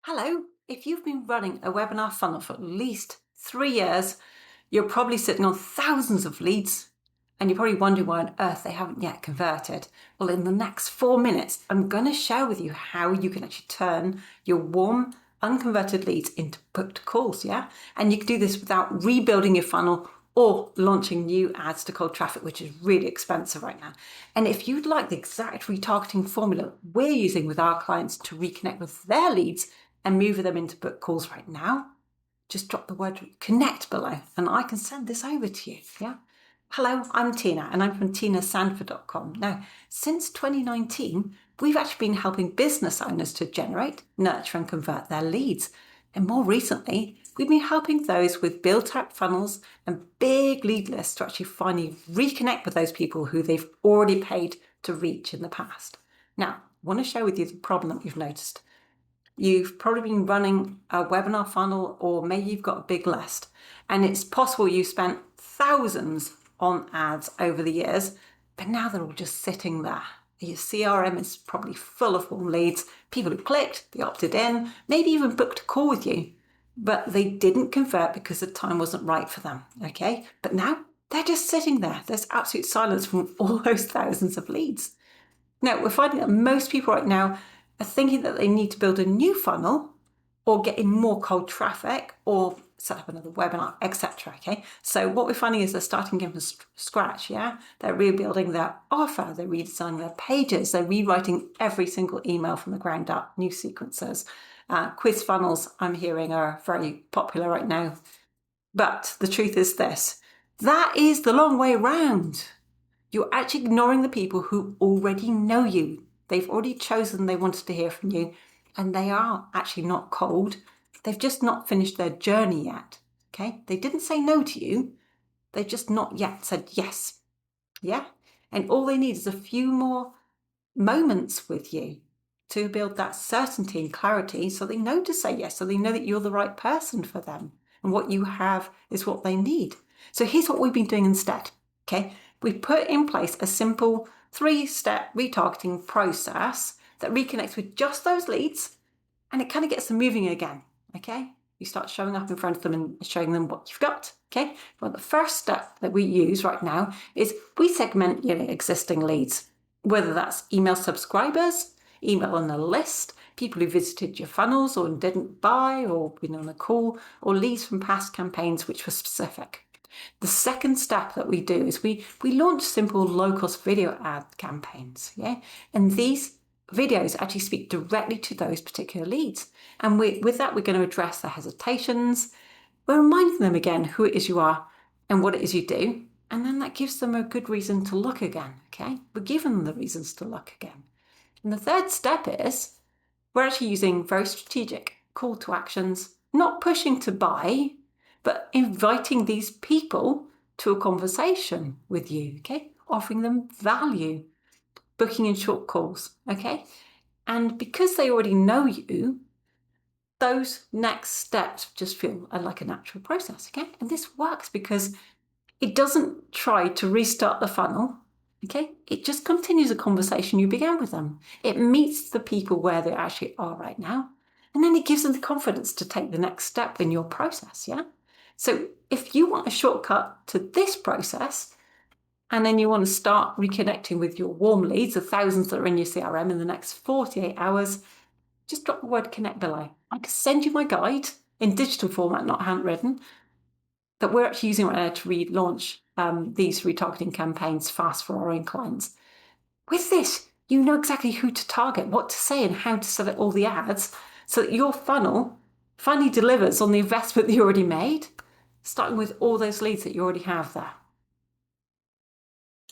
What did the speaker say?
Hello, if you've been running a webinar funnel for at least 3 years, you're probably sitting on thousands of leads and you're probably wondering why on earth they haven't yet converted. Well, in the next 4 minutes, I'm going to share with you how you can actually turn your warm, unconverted leads into booked calls, yeah? And you can do this without rebuilding your funnel or launching new ads to cold traffic, which is really expensive right now. And if you'd like the exact retargeting formula we're using with our clients to reconnect with their leads and move them into book calls right now, just drop the word connect below and I can send this over to you, yeah? Hello, I'm Tina and I'm from 𝗥𝗘𝗖𝗢𝗡𝗘𝗖𝗧.com. Now, since 2019, we've actually been helping business owners to generate, nurture and convert their leads. And more recently, we've been helping those with built-out funnels and big lead lists to actually finally reconnect with those people who they've already paid to reach in the past. Now, I want to share with you the problem that you've noticed. You've probably been running a webinar funnel, or maybe you've got a big list, and it's possible you spent thousands on ads over the years, but now they're all just sitting there. Your CRM is probably full of warm leads, people who clicked, they opted in, maybe even booked a call with you, but they didn't convert because the time wasn't right for them, okay? But now they're just sitting there. There's absolute silence from all those thousands of leads. Now, we're finding that most people right now are thinking that they need to build a new funnel or get in more cold traffic or set up another webinar, etc. Okay, so what we're finding is they're starting again from scratch, yeah? They're rebuilding their offer, they're redesigning their pages, they're rewriting every single email from the ground up, new sequences. Quiz funnels, I'm hearing, are very popular right now. But the truth is this, that is the long way round. You're actually ignoring the people who already know you. They've already chosen they wanted to hear from you, and they are actually not cold. They've just not finished their journey yet, okay? They didn't say no to you. They've just not yet said yes, yeah? And all they need is a few more moments with you to build that certainty and clarity so they know to say yes, so they know that you're the right person for them and what you have is what they need. So here's what we've been doing instead, okay? We've put in place a simple 3-step retargeting process that reconnects with just those leads, and it kind of gets them moving again, okay? You start showing up in front of them and showing them what you've got, okay? Well, the first step that we use right now is we segment your existing leads, whether that's email subscribers, email on a list, people who visited your funnels or didn't buy or been on a call, or leads from past campaigns which were specific. The second step that we do is we launch simple low-cost video ad campaigns, yeah? And these videos actually speak directly to those particular leads. And with that, we're going to address their hesitations. We're reminding them again who it is you are and what it is you do. And then that gives them a good reason to look again, okay? We're giving them the reasons to look again. And the third step is we're actually using very strategic call to actions, not pushing to buy, but inviting these people to a conversation with you, okay? Offering them value, booking in short calls, okay? And because they already know you, those next steps just feel like a natural process, okay? And this works because it doesn't try to restart the funnel, okay? It just continues a conversation you began with them. It meets the people where they actually are right now, and then it gives them the confidence to take the next step in your process, yeah? So if you want a shortcut to this process, and then you want to start reconnecting with your warm leads, the thousands that are in your CRM in the next 48 hours, just drop the word connect below. I can send you my guide in digital format, not handwritten, that we're actually using right now to relaunch these retargeting campaigns fast for our own clients. With this, you know exactly who to target, what to say, and how to set up all the ads so that your funnel finally delivers on the investment that you already made, starting with all those leads that you already have there.